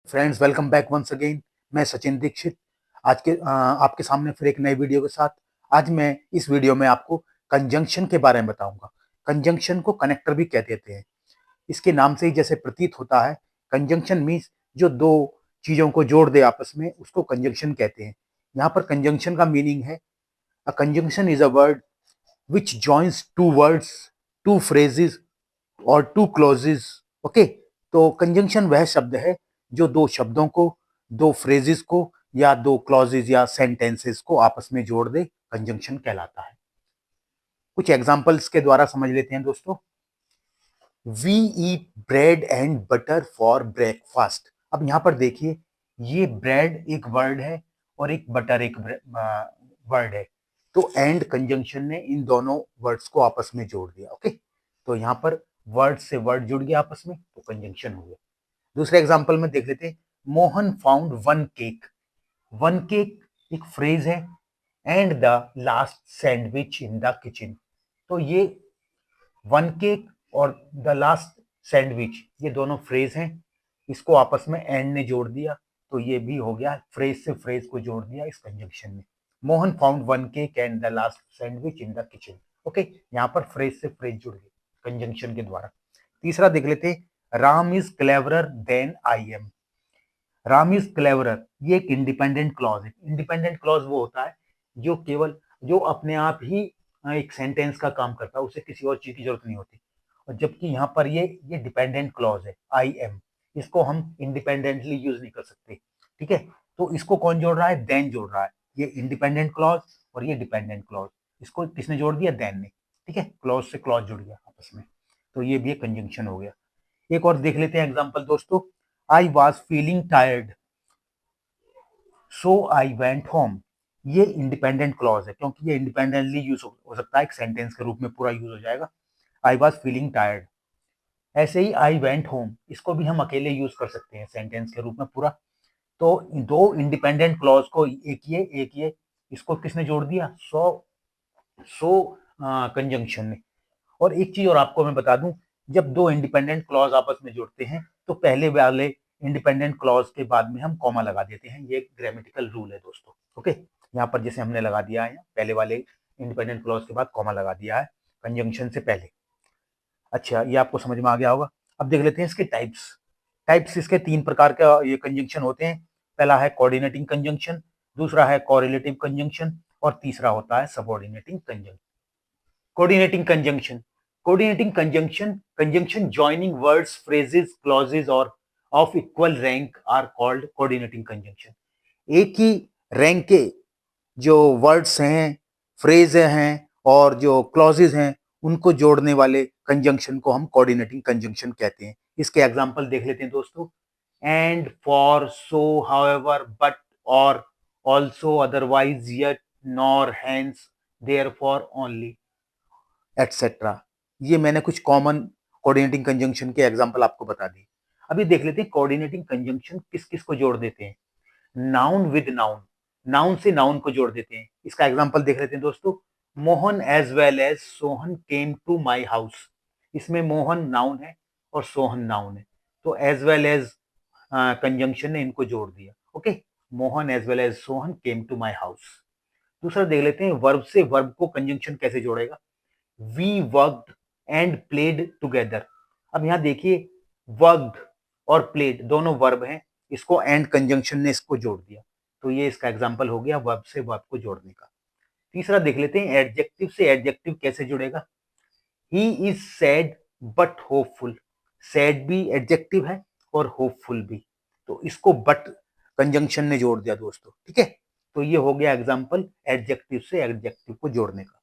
Friends, welcome back once again. मैं सचिन दीक्षित आज के आपके सामने फिर एक नई वीडियो के साथ। आज मैं इस वीडियो में आपको कंजंक्शन के बारे में बताऊंगा। कंजंक्शन को कनेक्टर भी कह देते हैं। इसके नाम से ही जैसे प्रतीत होता है, कंजंक्शन मीन्स जो दो चीजों को जोड़ दे आपस में, उसको कंजंक्शन कहते हैं। यहाँ पर कंजंक्शन का मीनिंग है, a conjunction is a word which joins two words, two phrases और टू क्लॉजेज। ओके, तो कंजंक्शन वह शब्द है जो दो शब्दों को, दो फ्रेजेस को या दो क्लॉजेज या सेंटेंसेस को आपस में जोड़ दे, कंजंक्शन कहलाता है। कुछ एग्जांपल्स के द्वारा समझ लेते हैं दोस्तों। We eat bread and butter for breakfast. अब यहाँ पर देखिए, ये ब्रेड एक वर्ड है और एक बटर एक वर्ड है। तो एंड कंजंक्शन ने इन दोनों वर्ड्स को आपस में जोड़ दिया। ओके, तो यहाँ पर वर्ड से वर्ड जुड़ गया आपस में, तो कंजंक्शन हो गया। दूसरे एग्जांपल में देख लेते हैं। Mohan found one cake. One cake एक फ्रेज है, and the last sandwich in the kitchen. तो ये वन केक और द लास्ट सैंडविच, ये दोनों फ्रेज हैं, इसको आपस में एंड ने जोड़ दिया, तो ये भी हो गया, फ्रेज से फ्रेज को जोड़ दिया इस कंजंक्शन में। Mohan found one cake and the last sandwich in the kitchen. Okay, यहाँ पर फ्रेज से फ्रेज जुड़ गए कंजंक्शन के द्वारा। तीसरा देख लेते, Ram is cleverer than I am. Ram is cleverer, ये एक इंडिपेंडेंट क्लॉज है। इंडिपेंडेंट क्लॉज वो होता है जो केवल, जो अपने आप ही एक सेंटेंस का काम करता है, उसे किसी और चीज की जरूरत नहीं होती। और जबकि यहाँ पर ये डिपेंडेंट क्लॉज है, आई एम, इसको हम इंडिपेंडेंटली यूज नहीं कर सकते। ठीक है, तो इसको कौन जोड़ रहा है? देन जोड़ रहा है। ये इंडिपेंडेंट क्लॉज और ये डिपेंडेंट क्लॉज, इसको किसने जोड़ दिया? देन ने। ठीक है, क्लॉज से क्लॉज जुड़ गया आपस में, तो ये भी एक कंजंक्शन हो गया। एक और देख लेते हैं एग्जांपल दोस्तों। I was feeling tired so I went home. ये इंडिपेंडेंट क्लॉज है, क्योंकि ये इंडिपेंडेंटली यूज हो सकता है, एक सेंटेंस के रूप में पूरा यूज हो जाएगा। I was feeling tired. ऐसे ही आई वेंट होम, इसको भी हम अकेले यूज कर सकते हैं सेंटेंस के रूप में पूरा। तो दो इंडिपेंडेंट क्लॉज को, एक ये, इसको किसने जोड़ दिया? सो कंजंक्शन ने। और एक चीज और आपको मैं बता दूं, जब दो इंडिपेंडेंट क्लॉज आपस में जुड़ते हैं तो पहले वाले इंडिपेंडेंट क्लॉज के बाद में हम कॉमा लगा देते हैं। ये ग्रामेटिकल रूल है दोस्तों। ओके, यहाँ पर जैसे हमने लगा दिया है, पहले वाले इंडिपेंडेंट क्लॉज के बाद कॉमा लगा दिया है कंजंक्शन से पहले। अच्छा, ये आपको समझ में आ गया होगा। अब देख लेते हैं इसके टाइप्स। टाइप्स इसके तीन प्रकार का ये कंजंक्शन होते हैं। पहला है कोऑर्डिनेटिंग कंजंक्शन, दूसरा है कोरिलेटिव कंजंक्शन और तीसरा होता है subordinating conjunction. Coordinating conjunction, coordinating conjunction joining words, phrases, clauses or of equal rank are called coordinating conjunction। एक ही रैंक के जो वर्ड्स हैं, फ्रेज हैं और जो क्लॉजेज हैं, उनको जोड़ने वाले कंजंक्शन को हम कोऑर्डिनेटिंग कंजंक्शन कहते हैं। इसके एग्जांपल देख लेते हैं दोस्तों। And, for, so, however, but, और, also, otherwise, yet, nor, hence, therefore, only, etcetera. ये मैंने कुछ कॉमन कोऑर्डिनेटिंग कंजंक्शन के एग्जांपल आपको बता दिए। अभी देख लेते हैं कोऑर्डिनेटिंग कंजंक्शन किस किस को जोड़ देते हैं। नाउन विद नाउन, नाउन से नाउन को जोड़ देते हैं। इसका एग्जांपल देख लेते हैं दोस्तों। Mohan as well as Sohan came to my house. इसमें मोहन नाउन है और सोहन नाउन है, तो एज वेल एज कंजंक्शन ने इनको जोड़ दिया। Okay, Mohan as well as Sohan came to my house. दूसरा देख लेते हैं, वर्ब से वर्ब को कंजंक्शन कैसे जोड़ेगा। We worked and played together. अब यहां देखिए, वर्कड और प्लेड दोनों वर्ब हैं, इसको एंड कंजंक्शन ने इसको जोड़ दिया, तो ये इसका एग्जांपल हो गया वर्ब से वर्ब को जोड़ने का। तीसरा देख लेते हैं, एडजेक्टिव से एडजेक्टिव कैसे जुड़ेगा। He is sad but hopeful. Sad भी एडजेक्टिव है और होपफुल भी, तो इसको बट कंजंक्शन ने जोड़ दिया दोस्तों। ठीक है, तो ये हो गया एग्जांपल एडजेक्टिव से एडजेक्टिव को जोड़ने का।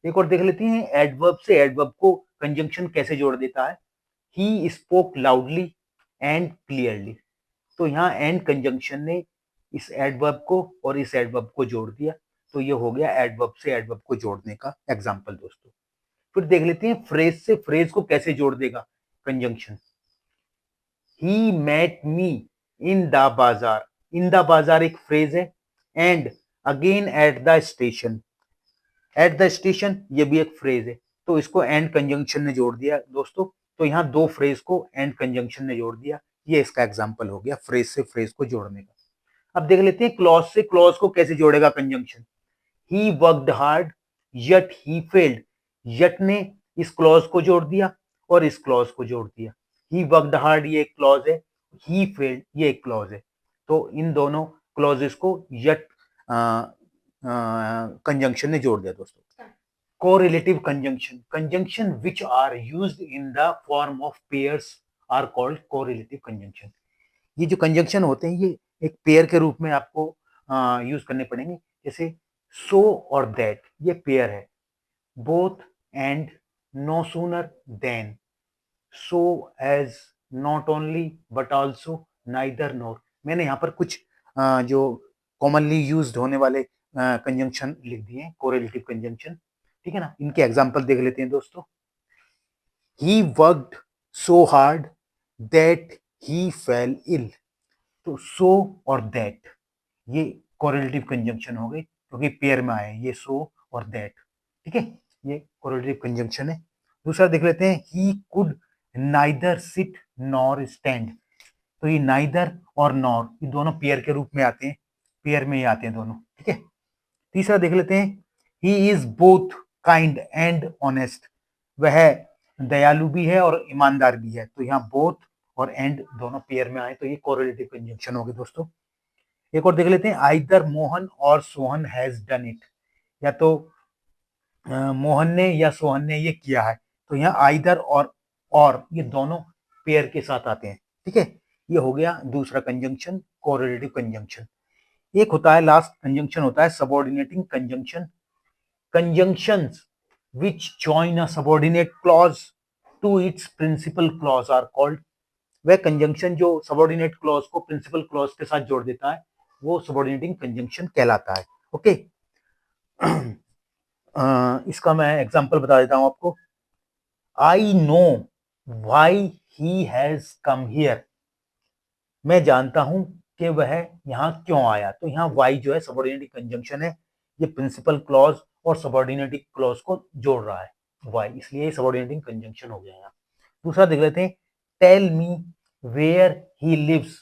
एक और देख लेते हैं, एडवर्ब से एडवर्ब को कंजंक्शन कैसे जोड़ देता है। He spoke loudly and clearly. तो यहाँ एंड कंजंक्शन ने इस एडवर्ब को और इस एडवर्ब को जोड़ दिया, तो ये हो गया एडवर्ब से एडवर्ब को जोड़ने का एग्जाम्पल दोस्तों। फिर देख लेते हैं, फ्रेज से फ्रेज को कैसे जोड़ देगा conjunction. He met me in the bazaar. In the bazaar एक फ्रेज है, and again at the station. At the station ये भी एक फ्रेज है, तो इसको एंड कंजंक्शन ने जोड़ दिया दोस्तों। तो यहाँ दो फ्रेज को एंड कंजंक्शन ने जोड़ दिया, ये इसका एग्जाम्पल हो गया फ्रेज से फ्रेज को जोड़ने का। अब देख लेते हैं क्लॉज से क्लॉज को कैसे जोड़ेगा conjunction. He worked hard yet he failed, yet ने इस क्लॉज को जोड़ दिया और इस क्लॉज को जोड़ दिया। ही वर्कड हार्ड ये एक क्लॉज है, ही फेल्ड ये एक क्लॉज है, तो इन दोनों क्लॉजेस को यट कंजंक्शन ने जोड़ दिया दोस्तों। Correlative conjunction, conjunction which are used in the form of pairs are called correlative conjunction. ये जो कंजंक्शन होते हैं ये एक पेयर के रूप में आपको यूज करने पड़ेंगे। जैसे सो और दैट ये पेयर है, both and no sooner than, so as not only but also neither nor. मैंने यहाँ पर कुछ जो कॉमनली यूज्ड होने वाले कंजंक्शन लिख दिए हैं, कोरिलेटिव कंजंक्शन, ठीक है ना। इनके एग्जांपल देख लेते हैं दोस्तों। He worked so hard that he fell ill, तो सो और दैट ये कोरिलेटिव कंजंक्शन हो गई क्योंकि पेयर में आए ये सो और दैट, ठीक है, ये कोरिलेटिव कंजंक्शन है। दूसरा देख लेते हैं, he could neither sit nor stand, तो ये नाइदर और नॉर ये दोनों पेयर के रूप में आते हैं, पेयर में ही आते हैं दोनों, ठीक है। तीसरा देख लेते हैं, he is both kind and honest, वह दयालु भी है और ईमानदार भी है, तो यहाँ बोथ और एंड दोनों पेयर में आए तो ये कोरिलेटिव कंजंक्शन हो गए दोस्तों। एक और देख लेते हैं, आइदर मोहन और सोहन हैज डन इट, या तो मोहन ने या सोहन ने ये किया है, तो यहाँ आइदर और ये दोनों पेयर के साथ आते हैं, ठीक है। ये हो गया दूसरा कंजंक्शन, कोरिलेटिव कंजंक्शन। एक होता है लास्ट कंजंक्शन होता है subordinating conjunction. Conjunctions which join a subordinate clause to its principal clause are called, वह कंजंक्शन जो सबऑर्डिनेट क्लॉज को प्रिंसिपल क्लॉज के साथ जोड़ देता है वो सबऑर्डिनेटिंग कंजंक्शन कहलाता है, ओके। इसका मैं एग्जांपल बता देता हूं आपको। I know why he has come here, मैं जानता हूं कि वह यहाँ क्यों आया, तो यहाँ वाई जो है सबऑर्डिनेटिंग कंजंक्शन है, ये प्रिंसिपल क्लॉज और सबऑर्डिनेटिंग क्लॉज को जोड़ रहा है वाई, इसलिए सबऑर्डिनेटिंग कंजंक्शन हो गया यहाँ। दूसरा देख लेते हैं, tell me where he lives,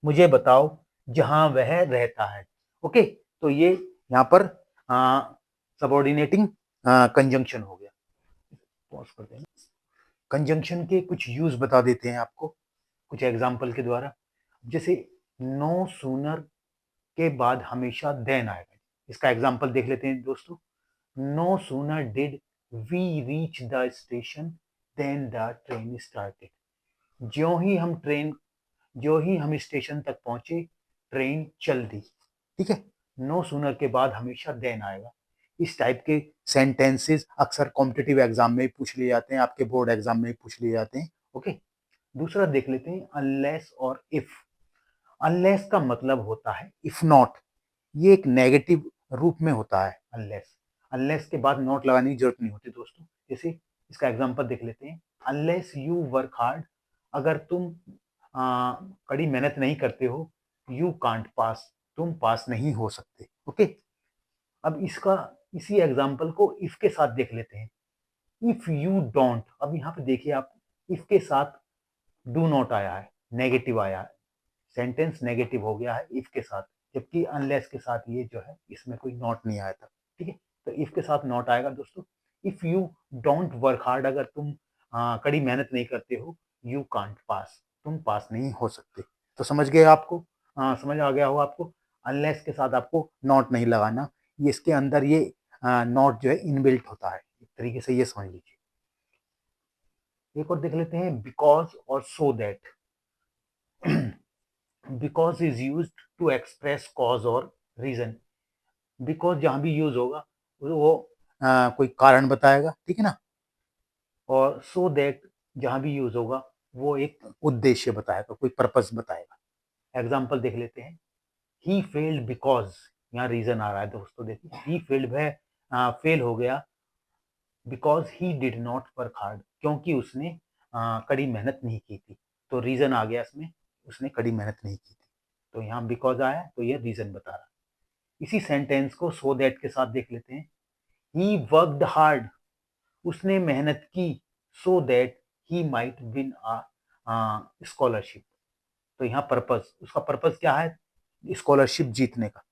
मुझे बताओ जहां वह रहता है, ओके, तो ये यहाँ पर सबऑर्डिनेटिंग कंजंक्शन हो गया। पॉज कर देना। कंजंक्शन के कुछ यूज बता देते हैं आपको कुछ एग्जाम्पल के द्वारा। जैसे नो सूनर के बाद हमेशा देन आएगा, इसका एग्जाम्पल देख लेते हैं दोस्तों। No sooner did we reach the station than the train started, जो ही हम स्टेशन तक पहुंचे ट्रेन चल दी, ठीक है। नो सूनर के बाद हमेशा देन आएगा। इस टाइप के सेंटेंसेस अक्सर कॉम्पिटिटिव एग्जाम में पूछ लिए जाते हैं, आपके बोर्ड एग्जाम में पूछ लिए जाते हैं, ओके। दूसरा देख लेते हैं, अनलेस और इफ। अनलेस का मतलब होता है इफ नॉट, ये एक नेगेटिव रूप में होता है अनलेस, अनलेस के बाद नॉट लगाने की जरूरत नहीं होती दोस्तों। जैसे इसका एग्जांपल देख लेते हैं, अनलेस यू वर्क हार्ड, अगर तुम कड़ी मेहनत नहीं करते हो, यू कांट पास, तुम पास नहीं हो सकते, ओके। अब इसका इसी एग्जांपल को इफ के साथ देख लेते हैं। इफ यू डोंट, अब यहाँ पे देखिए आप, इफ के साथ डू नॉट आया है, नेगेटिव आया है, सेंटेंस नेगेटिव हो गया है इफ के साथ, जबकि अनलेस के साथ ये जो है इसमें कोई नॉट नहीं आया था, ठीक है। तो इफ के साथ नॉट आएगा दोस्तों। If you don't work hard, अगर तुम कड़ी मेहनत नहीं करते हो, यू कांट पास, तुम पास नहीं हो सकते। तो समझ गए आपको, समझ आ गया हो आपको, अनलेस के साथ आपको नॉट नहीं लगाना, ये इसके अंदर ये नॉट जो है इनबिल्ट होता है, एक तरीके से ये समझ लीजिए। एक और देख लेते हैं, बिकॉज और so that. Because is use to express cause और रीजन, बिकॉज जहां भी यूज होगा वो कोई कारण बताएगा, ठीक है ना। और सो दैट जहां भी यूज होगा वो एक उद्देश्य बताएगा, कोई पर्पस बताएगा। एग्जाम्पल देख लेते हैं, ही फेल्ड बिकॉज, यहाँ रीजन आ रहा है दोस्तों, देखिए ही फेल्ड है, फेल हो गया, because he did not work hard, क्योंकि उसने कड़ी मेहनत नहीं की थी, तो रीजन आ गया इसमें, उसने कड़ी मेहनत नहीं की थी, तो यहाँ बिकॉज आया तो ये रीजन बता रहा है। इसी सेंटेंस को सो दैट के साथ देख लेते हैं, ही वर्कड हार्ड, उसने मेहनत की, so that he might win a scholarship, तो यहाँ पर्पस, उसका पर्पस क्या है? स्कॉलरशिप जीतने का।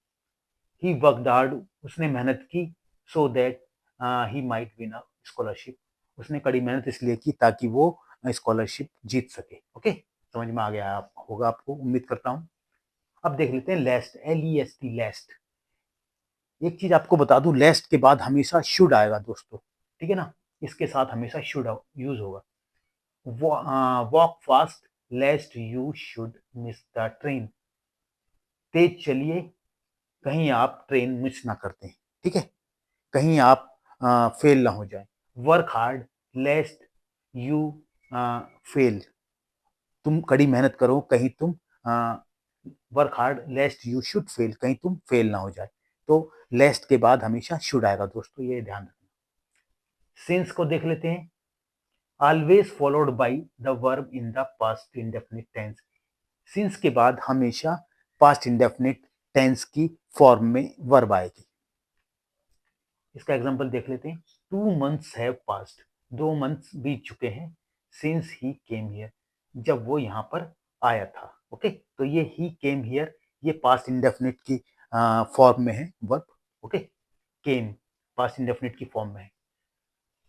ही वर्कड हार्ड, उसने मेहनत की, so that he might win a scholarship, उसने कड़ी मेहनत इसलिए की ताकि वो स्कॉलरशिप जीत सके। ओके, समझ में आ गया होगा आपको, उम्मीद करता हूँ। अब देख लेते हैं लेस्ट, LEST, लेस्ट। एक चीज आपको बता दूं, लेस्ट के बाद हमेशा शुड आएगा दोस्तों, ठीक है ना? इसके साथ हमेशा शुड यूज होगा। Walk fast lest you should miss the train, तेज चलिए कहीं आप ट्रेन मिस ना करते हैं, ठीक है, कहीं आप फेल ना हो जाए। वर्क हार्ड लेस्ट यू फेल, तुम कड़ी मेहनत करो कहीं तुम work hard लेस्ट you should fail, कहीं तुम फेल ना हो जाए। तो लेस्ट के बाद हमेशा शुड आएगा दोस्तों, ये ध्यान रखना। सिंस को देख लेते हैं, always followed by the verb in the past indefinite tense, since के बाद हमेशा पास्ट इंडेफिनिट टेंस की फॉर्म में वर्ब आएगी। इसका एग्जांपल देख लेते हैं। 2 months हैव पास्ड, 2 months बीत चुके हैं, सिंस ही केम हियर, जब वो यहाँ पर आया था। ओके, तो ये ही केम हियर, ये पास्ट इंडेफिनिट की फॉर्म में है verb. Okay, came past indefinite की फॉर्म में है।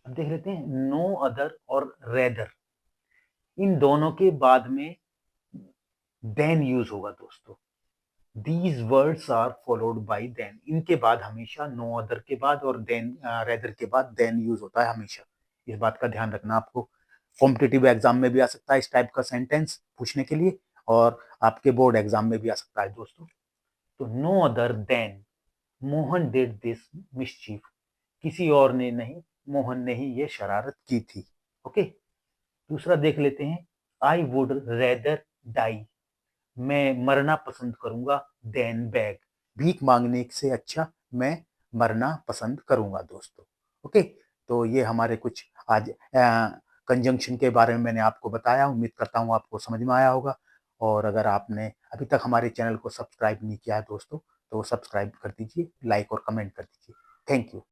अब देख लेते हैं नो अदर और रेदर, इन दोनों के बाद में देन यूज होगा दोस्तों। These words are followed by than, इनके बाद हमेशा नो अदर के बाद और देन रेदर के बाद देन यूज होता है हमेशा। इस बात का ध्यान रखना आपको, कॉम्पिटिटिव एग्जाम में भी आ सकता है इस टाइप का सेंटेंस पूछने के लिए, और आपके बोर्ड एग्जाम में भी आ सकता है दोस्तों। तो no other than Mohan did this mischief, किसी और ने नहीं, मोहन ने ही ये शरारत की थी। ओके, दूसरा देख लेते हैं। आई वुड रेदर डाई, मैं मरना पसंद करूंगा देन बैग, भीख मांगने से अच्छा मैं मरना पसंद करूंगा दोस्तों। ओके, तो ये हमारे कुछ आज कंजंक्शन के बारे में मैंने आपको बताया, उम्मीद करता हूँ आपको समझ में आया होगा। और अगर आपने अभी तक हमारे चैनल को सब्सक्राइब नहीं किया है दोस्तों, तो सब्सक्राइब कर दीजिए, लाइक और कमेंट कर दीजिए। Thank you.